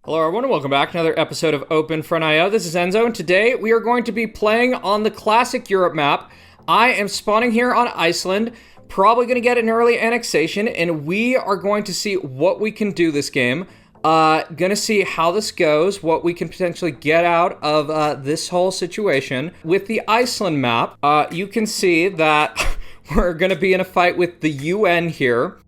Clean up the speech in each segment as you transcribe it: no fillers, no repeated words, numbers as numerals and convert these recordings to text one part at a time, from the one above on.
Hello everyone and welcome back to another episode of Open Front IO. This is Enzo and today we are going to be playing on the classic Europe map. I am spawning here on Iceland, probably going to get an early annexation, and we are going to see what we can do this game. Gonna see how this goes, what we can potentially get out of this whole situation. With the Iceland map, you can see that we're gonna be in a fight with the UN here.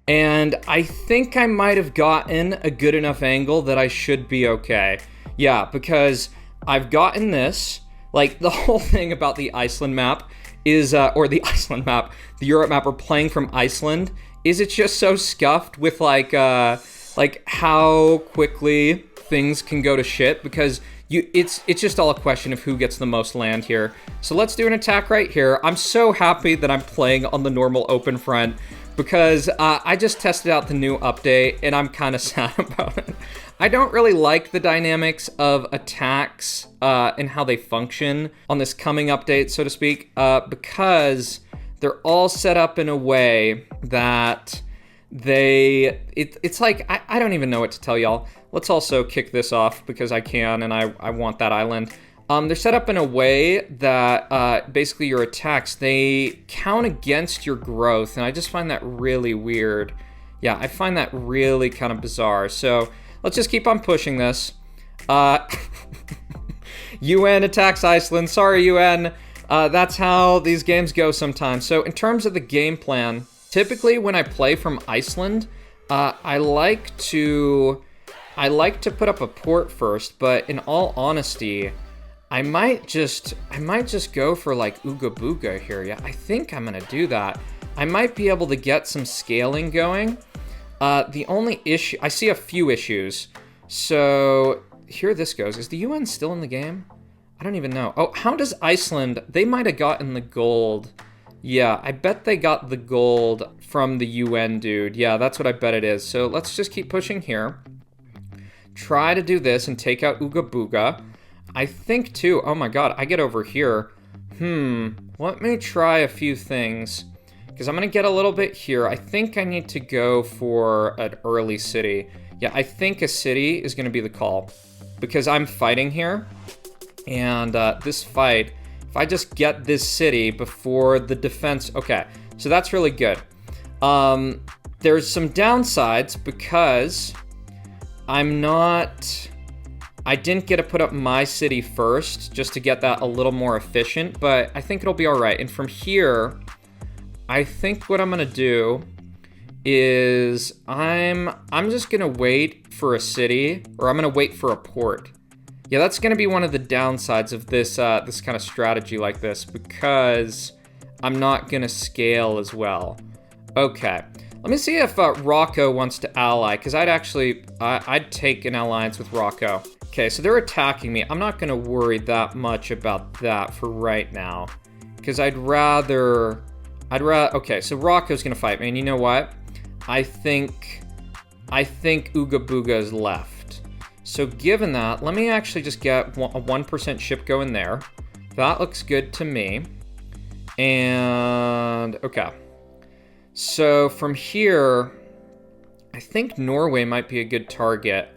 And I think I might have gotten a good enough angle that I should be okay. Yeah, because I've gotten this. Like, the whole thing about the Iceland map is, or the Iceland map, the Europe map we're playing from Iceland, is it's just so scuffed with, like how quickly things can go to shit, because it's just all a question of who gets the most land here. So let's do an attack right here. I'm so happy that I'm playing on the normal open front, because I just tested out the new update, and I'm kind of sad about it. I don't really like the dynamics of attacks and how they function on this coming update, so to speak, because they're all set up in a way that it's like, I don't even know what to tell y'all. Let's also kick this off, because I can, and I want that island. They're set up in a way that basically your attacks, they count against your growth, and I just find that really weird. Yeah, I find that really kind of bizarre. So let's just keep on pushing this. UN attacks Iceland. Sorry, UN. That's how these games go sometimes. So in terms of the game plan, typically when I play from Iceland, I like to put up a port first, but in all honesty, I might just go for like Ooga Booga here. Yeah, I think I'm gonna do that. I might be able to get some scaling going. The only issue, I see a few issues. So here this goes. Is the UN still in the game? I don't even know. Oh, how does Iceland, they might have gotten the gold. Yeah, I bet they got the gold from the UN dude. Yeah, that's what I bet it is. So let's just keep pushing here. Try to do this and take out Ooga Booga. I think too, oh my god, I get over here. Let me try a few things, because I'm going to get a little bit here. I think I need to go for an early city. Yeah, I think a city is going to be the call, because I'm fighting here, and this fight, if I just get this city before the defense, okay, so that's really good. There's some downsides, because I didn't get to put up my city first, just to get that a little more efficient, but I think it'll be all right. And from here, I think what I'm gonna do is I'm just gonna wait for a city, or I'm gonna wait for a port. Yeah, that's gonna be one of the downsides of this this kind of strategy like this, because I'm not gonna scale as well. Okay, let me see if Rocco wants to ally, because I'd take an alliance with Rocco. Okay, so they're attacking me. I'm not going to worry that much about that for right now, because I'd rather, okay, so Rocco's going to fight me, and you know what? I think Ooga Booga is left. So given that, let me actually just get a 1% ship going there. That looks good to me. And, okay. So from here, I think Norway might be a good target.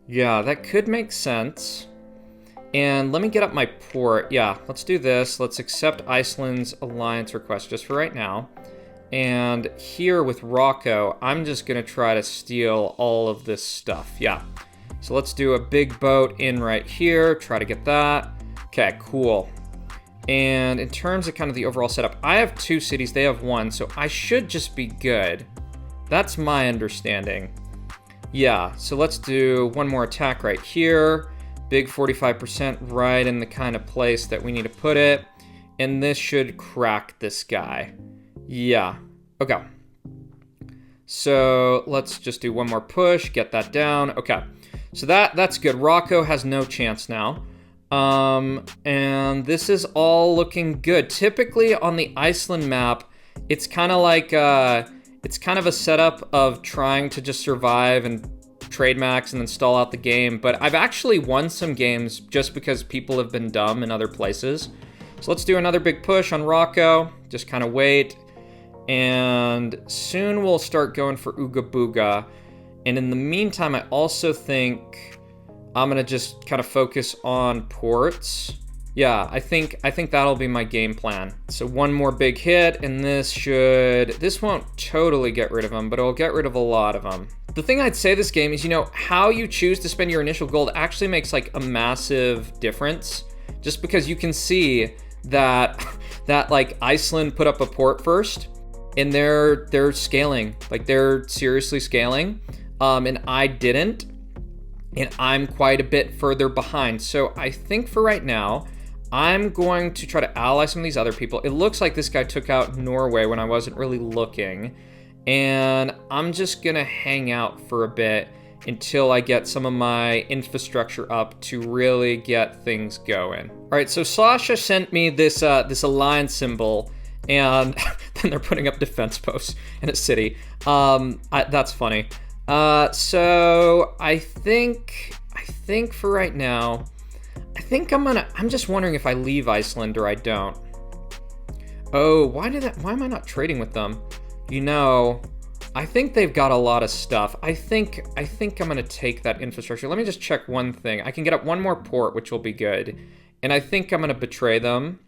Yeah, that could make sense. And let me get up my port. Yeah, let's do this. Let's accept Iceland's alliance request just for right now. And here with Rocco, I'm just going to try to steal all of this stuff. Yeah. So let's do a big boat in right here. Try to get that. Okay, cool. And in terms of kind of the overall setup, I have 2 cities. They have 1. So I should just be good. That's my understanding. Yeah, so let's do one more attack right here. Big 45% right in the kind of place that we need to put it. And this should crack this guy. Yeah, okay. So let's just do one more push, get that down. Okay, so that's good. Rocco has no chance now. And this is all looking good. Typically on the Iceland map, it's kind of like... it's kind of a setup of trying to just survive and trade max and then stall out the game, but I've actually won some games just because people have been dumb in other places. So let's do another big push on Rocco, just kind of wait, and soon we'll start going for Ooga Booga. And in the meantime, I also think I'm gonna just kind of focus on ports. Yeah, I think that'll be my game plan. So one more big hit, and this won't totally get rid of them, but it'll get rid of a lot of them. The thing I'd say this game is, how you choose to spend your initial gold actually makes like a massive difference. Just because you can see that like Iceland put up a port first, and they're scaling, like they're seriously scaling, and I didn't, and I'm quite a bit further behind. So I think for right now, I'm going to try to ally some of these other people. It looks like this guy took out Norway when I wasn't really looking. And I'm just gonna hang out for a bit until I get some of my infrastructure up to really get things going. All right, so Sasha sent me this alliance symbol, and then they're putting up defense posts in a city. That's funny. So I think for right now, I'm just wondering if I leave Iceland or I don't. Oh, why am I not trading with them? I think they've got a lot of stuff. I think I'm gonna take that infrastructure. Let me just check one thing. I can get up one more port, which will be good. And I think I'm gonna betray them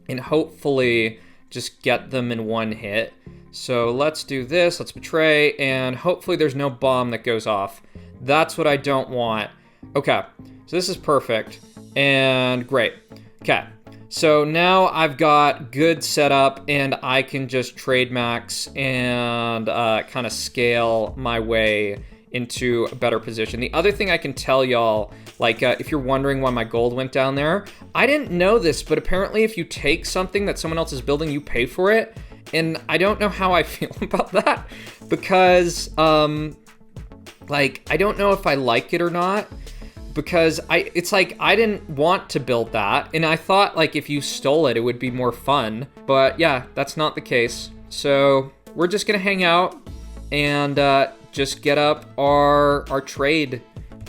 and hopefully just get them in one hit. So let's do this, let's betray, and hopefully there's no bomb that goes off. That's what I don't want. Okay, so this is perfect. And great. Okay, so now I've got good setup, and I can just trade max and kind of scale my way into a better position. The other thing I can tell y'all, like if you're wondering why my gold went down there, I didn't know this, but apparently if you take something that someone else is building, you pay for it. And I don't know how I feel about that, because like I don't know if I like it or not. Because it's like I didn't want to build that, and I thought like if you stole it, it would be more fun. But yeah, that's not the case. So we're just gonna hang out and just get up our trade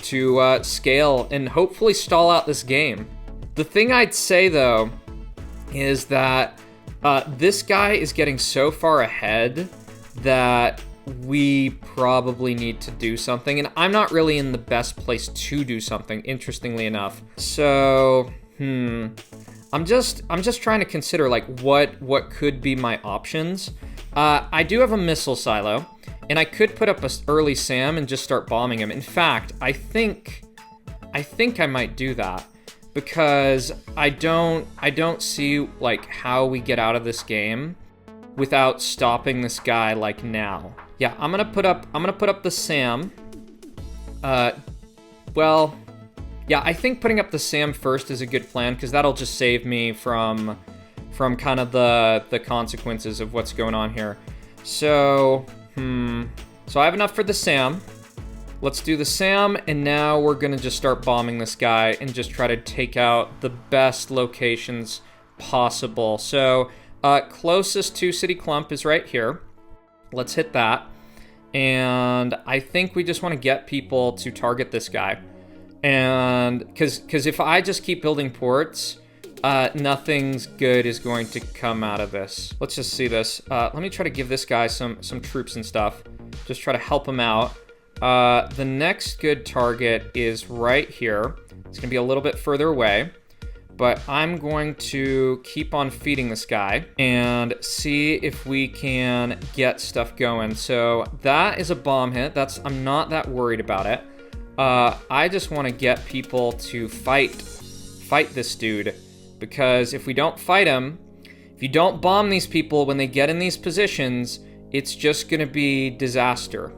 to scale and hopefully stall out this game. The thing I'd say though is that this guy is getting so far ahead that we probably need to do something, and I'm not really in the best place to do something, interestingly enough. So I'm just trying to consider like what could be my options. I do have a missile silo, and I could put up an early SAM and just start bombing him. In fact, I think I might do that, because I don't see like how we get out of this game without stopping this guy like now. Yeah, I'm gonna put up the SAM. Well, yeah, I think putting up the SAM first is a good plan, because that'll just save me from kind of the consequences of what's going on here. So, so I have enough for the SAM. Let's do the SAM, and now we're gonna just start bombing this guy and just try to take out the best locations possible. So, closest to City Clump is right here. Let's hit that. And I think we just want to get people to target this guy. And because if I just keep building ports, nothing's good is going to come out of this. Let's just see this. Let me try to give this guy some troops and stuff. Just try to help him out. The next good target is right here. It's going to be a little bit further away. But I'm going to keep on feeding this guy and see if we can get stuff going. So that is a bomb hit. I'm not that worried about it. I just want to get people to fight this dude, because if we don't fight him, if you don't bomb these people when they get in these positions, it's just going to be disaster.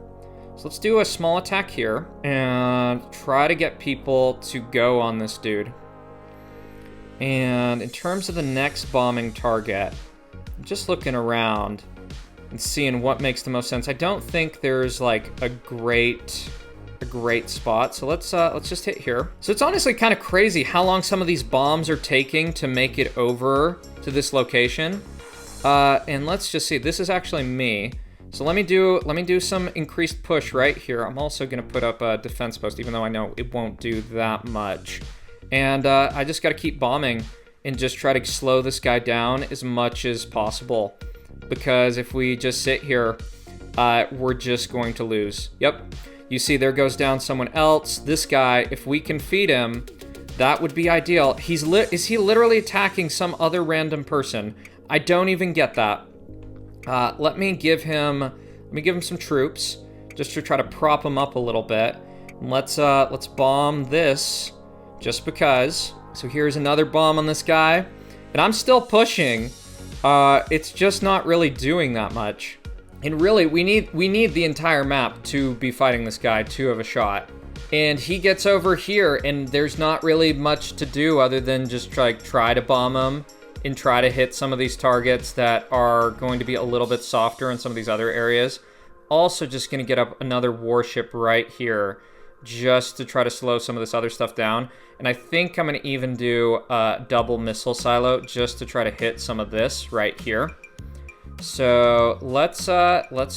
So let's do a small attack here and try to get people to go on this dude. And in terms of the next bombing target, I'm just looking around and seeing what makes the most sense. I don't think there's like a great spot, so let's just hit here. So it's honestly kind of crazy how long some of these bombs are taking to make it over to this location. And let's just see. This is actually me. So let me do some increased push right here. I'm also gonna put up a defense post, even though I know it won't do that much. And I just got to keep bombing and just try to slow this guy down as much as possible. Because if we just sit here, we're just going to lose. Yep. You see, there goes down someone else. This guy, if we can feed him, that would be ideal. Is he literally attacking some other random person? I don't even get that. Let me give him some troops just to try to prop him up a little bit. And let's bomb this just because. So here's another bomb on this guy. And I'm still pushing. It's just not really doing that much. And really, we need the entire map to be fighting this guy 2 of a shot. And he gets over here, and there's not really much to do other than just try to bomb him and try to hit some of these targets that are going to be a little bit softer in some of these other areas. Also just going to get up another warship right here just to try to slow some of this other stuff down. And I think I'm going to even do a double missile silo just to try to hit some of this right here. So let's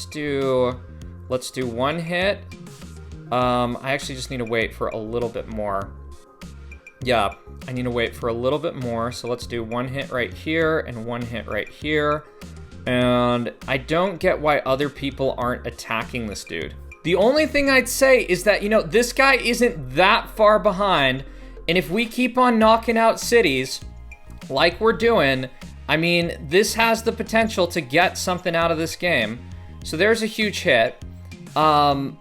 do 1 hit. I actually just need to wait for a little bit more. Yeah, I need to wait for a little bit more. So let's do 1 hit right here and 1 hit right here. And I don't get why other people aren't attacking this dude. The only thing I'd say is that, you know, this guy isn't that far behind. And if we keep on knocking out cities like we're doing, I mean, this has the potential to get something out of this game. So there's a huge hit. And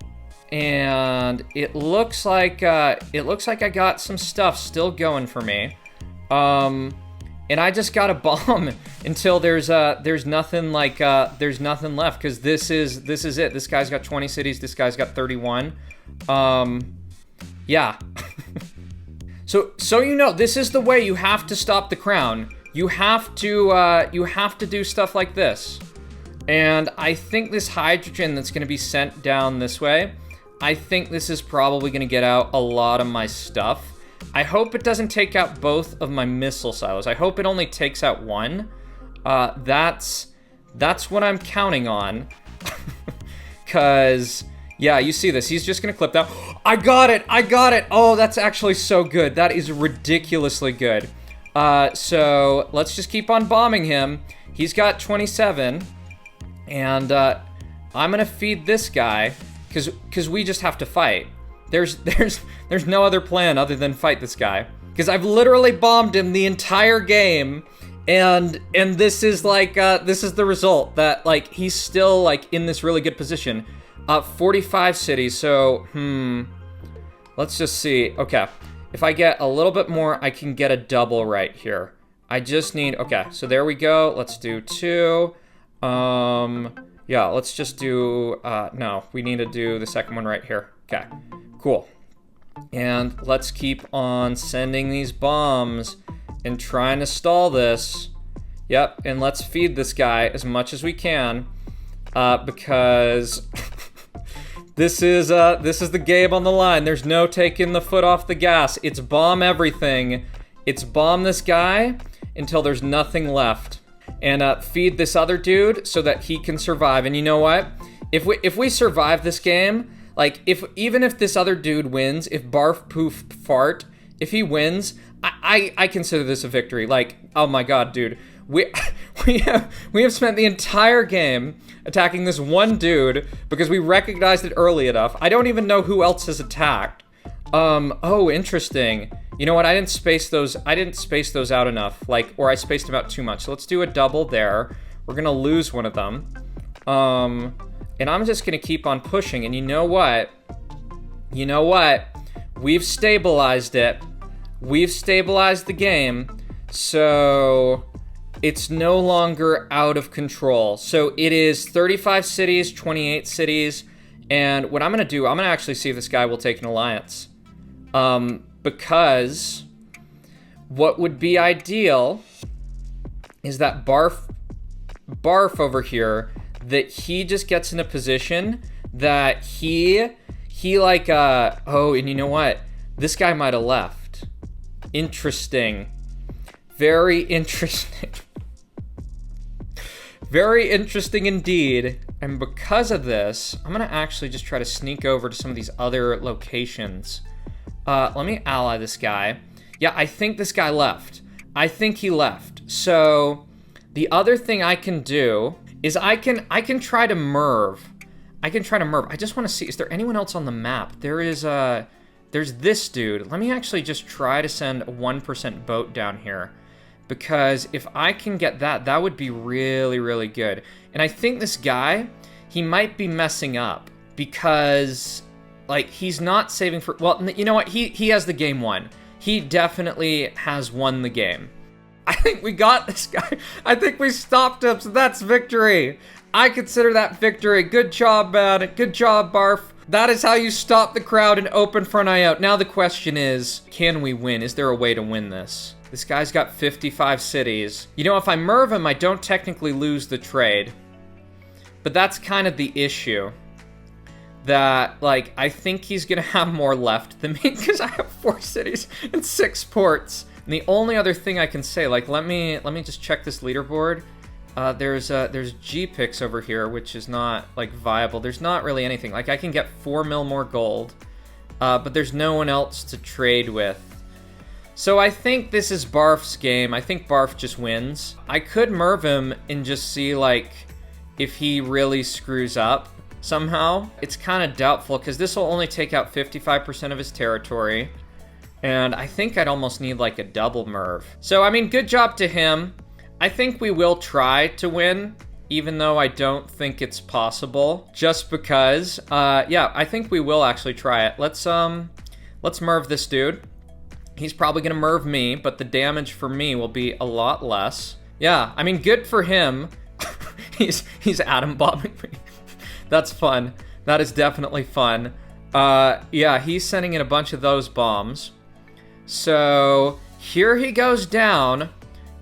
it looks like I got some stuff still going for me. And I just got a bomb until there's nothing left, because this is it. This guy's got 20 cities. This guy's got 31. Yeah. So you know, this is the way you have to stop the crown. You have to do stuff like this. And I think this hydrogen that's going to be sent down this way, I think this is probably going to get out a lot of my stuff. I hope it doesn't take out both of my missile silos. I hope it only takes out one. That's what I'm counting on. Because, yeah, you see this. He's just going to clip that. I got it! Oh, that's actually so good. That is ridiculously good. So let's just keep on bombing him. He's got 27. And I'm going to feed this guy. Because we just have to fight. There's no other plan other than fight this guy. Because I've literally bombed him the entire game, and this is like this is the result, that like he's still like in this really good position. 45 cities. So let's just see. Okay, if I get a little bit more, I can get a double right here. I just need. Okay, so there we go. Let's do 2. Yeah, let's just do, no, we need to do the second one right here. Okay, cool. And let's keep on sending these bombs and trying to stall this. Yep, and let's feed this guy as much as we can, because this is the game on the line. There's no taking the foot off the gas. It's bomb everything. It's bomb this guy until there's nothing left. And feed this other dude so that he can survive. And you know what? If we survive this game, like even if this other dude wins, if Barf Poof Fart, if he wins, I consider this a victory. Like, oh my god, dude, we have spent the entire game attacking this one dude because we recognized it early enough. I don't even know who else has attacked. Oh, interesting. You know what? I didn't space those out enough, or I spaced them out too much. So let's do a double there. We're gonna lose one of them. And I'm just gonna keep on pushing. And you know what? We've stabilized it. We've stabilized the game. So it's no longer out of control. So it is 35 cities, 28 cities. And what I'm gonna do, I'm gonna actually see if this guy will take an alliance. Because what would be ideal is that Barf over here, that he just gets in a position that he like, oh, and you know what? This guy might have left. Interesting. Very interesting. Very interesting indeed. And because of this, I'm gonna actually just try to sneak over to some of these other locations. Let me ally this guy. Yeah, I think this guy left. I think he left. So the other thing I can do is I can try to merv. I can try to merv. I just want to see, is there anyone else on the map? There's this dude. Let me actually just try to send a 1% boat down here. Because if I can get that, that would be really, really good. And I think this guy, he might be messing up. Because, like, he's not saving for... Well, you know what? He has the game won. He definitely has won the game. I think we got this guy. I think we stopped him, so that's victory. I consider that victory. Good job, man. Good job, Barf. That is how you stop the crowd and open front eye out. Now the question is, can we win? Is there a way to win this? This guy's got 55 cities. You know, if I merv him, I don't technically lose the trade. But that's kind of the issue. That, like, I think he's gonna have more left than me because I have 4 cities and 6 ports. And the only other thing I can say, like, let me just check this leaderboard. There's G picks over here, which is not, like, viable. There's not really anything. Like, I can get 4 mil more gold, but there's no one else to trade with. So I think this is Barf's game. I think Barf just wins. I could merv him and just see, like, if he really screws up somehow. It's kind of doubtful, because this will only take out 55% of his territory. And I think I'd almost need, like, a double merv. So, I mean, good job to him. I think we will try to win, even though I don't think it's possible. Just because, yeah, I think we will actually try it. Let's merv this dude. He's probably gonna merv me, but the damage for me will be a lot less. Yeah, I mean, good for him. he's atom bombing me. That's fun. That is definitely fun. Yeah, he's sending in a bunch of those bombs. So, here he goes down,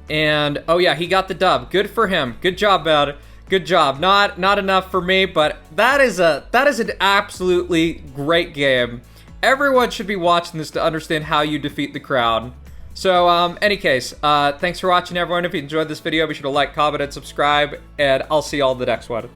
and, oh yeah, he got the dub. Good for him. Good job, bud. Good job. Not enough for me, but that is an absolutely great game. Everyone should be watching this to understand how you defeat the crowd. So, any case, thanks for watching, everyone. If you enjoyed this video, be sure to like, comment, and subscribe, and I'll see y'all in the next one.